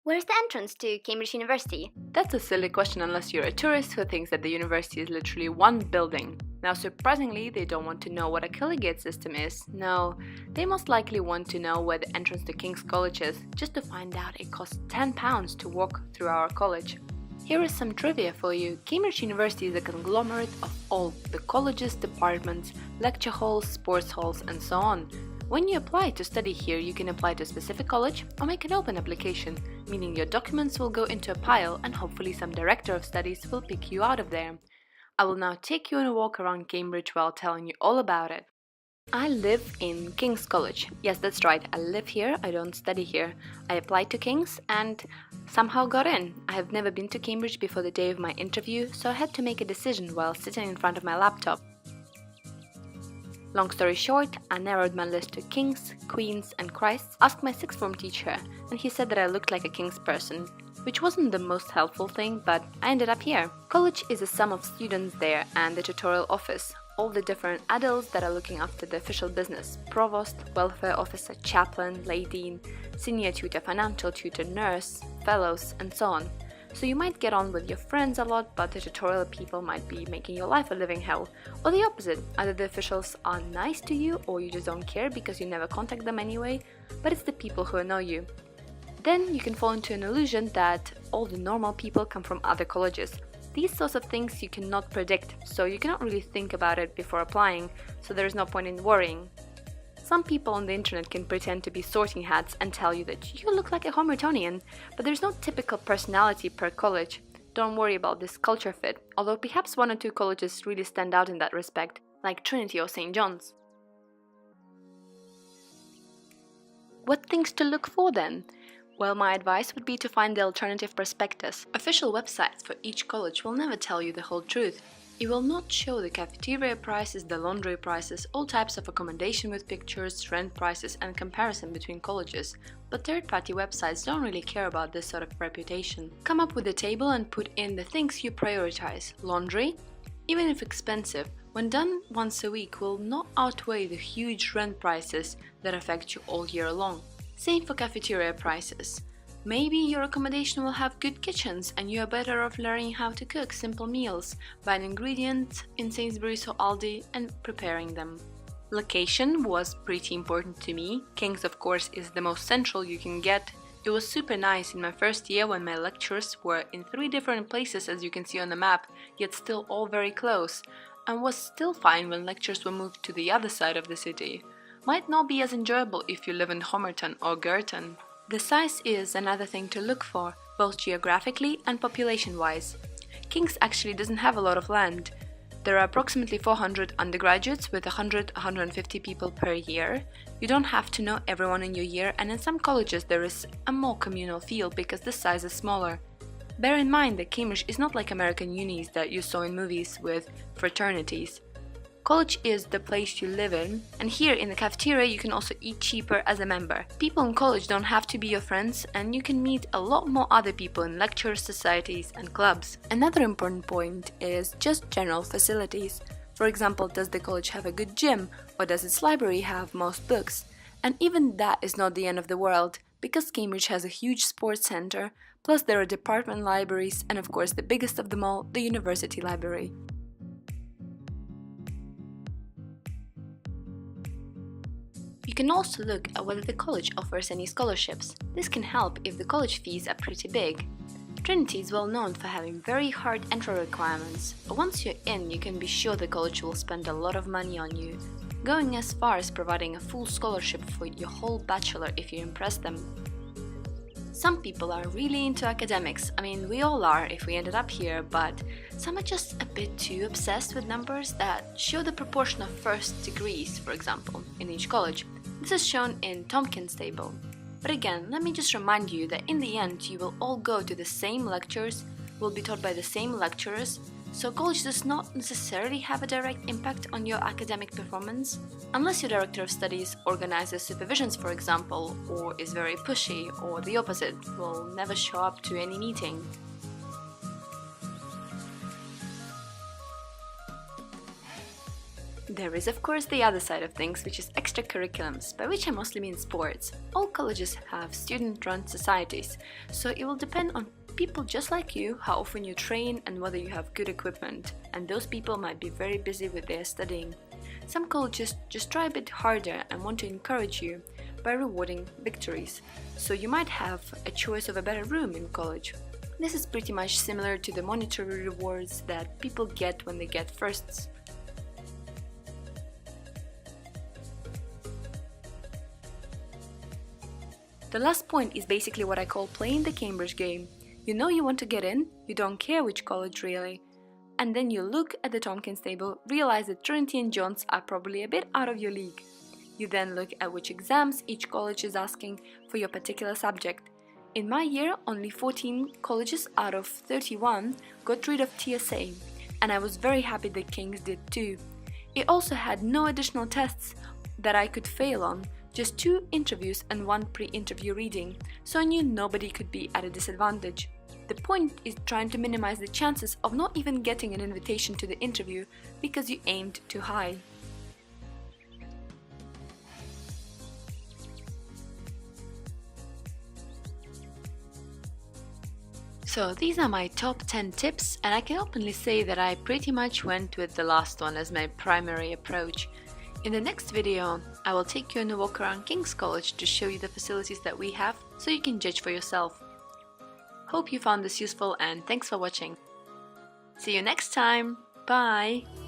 Where's the entrance to Cambridge University? That's a silly question unless you're a tourist who thinks that the university is literally one building. Now, surprisingly, they don't want to know what a collegiate system is. No, they most likely want to know where the entrance to King's College is, just to find out it costs £10 to walk through our college. Here is some trivia for you. Cambridge University is a conglomerate of all the colleges, departments, lecture halls, sports halls, and so on. When you apply to study here, you can apply to a specific college or make an open application, meaning your documents will go into a pile and hopefully some director of studies will pick you out of there. I will now take you on a walk around Cambridge while telling you all about it. I live in King's College. Yes, that's right, I live here, I don't study here. I applied to King's and somehow got in. I have never been to Cambridge before the day of my interview, so I had to make a decision while sitting in front of my laptop. Long story short, I narrowed my list to Kings, Queens and Christs, asked my sixth form teacher, and he said that I looked like a King's person, which wasn't the most helpful thing, but I ended up here. College is a sum of students there and the tutorial office, all the different adults that are looking after the official business: provost, welfare officer, chaplain, lay dean, senior tutor, financial tutor, nurse, fellows, and so on. So you might get on with your friends a lot, but the tutorial people might be making your life a living hell. Or the opposite, either the officials are nice to you or you just don't care because you never contact them anyway, but it's the people who annoy you. Then you can fall into an illusion that all the normal people come from other colleges. These sorts of things you cannot predict, so you cannot really think about it before applying, so there is no point in worrying. Some people on the internet can pretend to be sorting hats and tell you that you look like a Homertonian, but there's no typical personality per college. Don't worry about this culture fit, although perhaps one or two colleges really stand out in that respect, like Trinity or St. John's. What things to look for then? Well, my advice would be to find the alternative prospectus. Official websites for each college will never tell you the whole truth. It will not show the cafeteria prices, the laundry prices, all types of accommodation with pictures, rent prices and comparison between colleges, but third-party websites don't really care about this sort of reputation. Come up with a table and put in the things you prioritize. Laundry, even if expensive, when done once a week, will not outweigh the huge rent prices that affect you all year long. Same for cafeteria prices. Maybe your accommodation will have good kitchens and you are better off learning how to cook simple meals, buying ingredients in Sainsbury's or Aldi and preparing them. Location was pretty important to me. King's, of course, is the most central you can get. It was super nice in my first year when my lectures were in 3 different places, as you can see on the map, yet still all very close, and was still fine when lectures were moved to the other side of the city. Might not be as enjoyable if you live in Homerton or Girton. The size is another thing to look for, both geographically and population-wise. King's actually doesn't have a lot of land. There are approximately 400 undergraduates with 100–150 people per year. You don't have to know everyone in your year, and in some colleges there is a more communal feel because the size is smaller. Bear in mind that Cambridge is not like American unis that you saw in movies with fraternities. College is the place you live in, and here in the cafeteria you can also eat cheaper as a member. People in college don't have to be your friends, and you can meet a lot more other people in lectures, societies and clubs. Another important point is just general facilities. For example, does the college have a good gym, or does its library have most books? And even that is not the end of the world, because Cambridge has a huge sports centre, plus there are department libraries and of course the biggest of them all, the university library. You can also look at whether the college offers any scholarships. This can help if the college fees are pretty big. Trinity is well known for having very hard entry requirements, but once you're in, you can be sure the college will spend a lot of money on you, going as far as providing a full scholarship for your whole bachelor if you impress them. Some people are really into academics, I mean we all are if we ended up here, but some are just a bit too obsessed with numbers that show the proportion of first degrees, for example, in each college. This is shown in Tompkins' table. But again, let me just remind you that in the end you will all go to the same lectures, will be taught by the same lecturers, so college does not necessarily have a direct impact on your academic performance, unless your director of studies organizes supervisions, for example, or is very pushy, or the opposite, will never show up to any meeting. There is of course the other side of things, which is extracurriculums, by which I mostly mean sports. All colleges have student-run societies, so it will depend on people just like you, how often you train and whether you have good equipment, and those people might be very busy with their studying. Some colleges just try a bit harder and want to encourage you by rewarding victories, so you might have a choice of a better room in college. This is pretty much similar to the monetary rewards that people get when they get firsts. The last point is basically what I call playing the Cambridge game. You know you want to get in, you don't care which college really. And then you look at the Tompkins table, realize that Trinity and John's are probably a bit out of your league. You then look at which exams each college is asking for your particular subject. In my year, only 14 colleges out of 31 got rid of TSA, and I was very happy that King's did too. It also had no additional tests that I could fail on, just 2 interviews and 1 pre-interview reading, so I knew nobody could be at a disadvantage. The point is trying to minimize the chances of not even getting an invitation to the interview because you aimed too high. So these are my top 10 tips, and I can openly say that I pretty much went with the last one as my primary approach. In the next video, I will take you on a walk around King's College to show you the facilities that we have so you can judge for yourself. Hope you found this useful and thanks for watching. See you next time. Bye!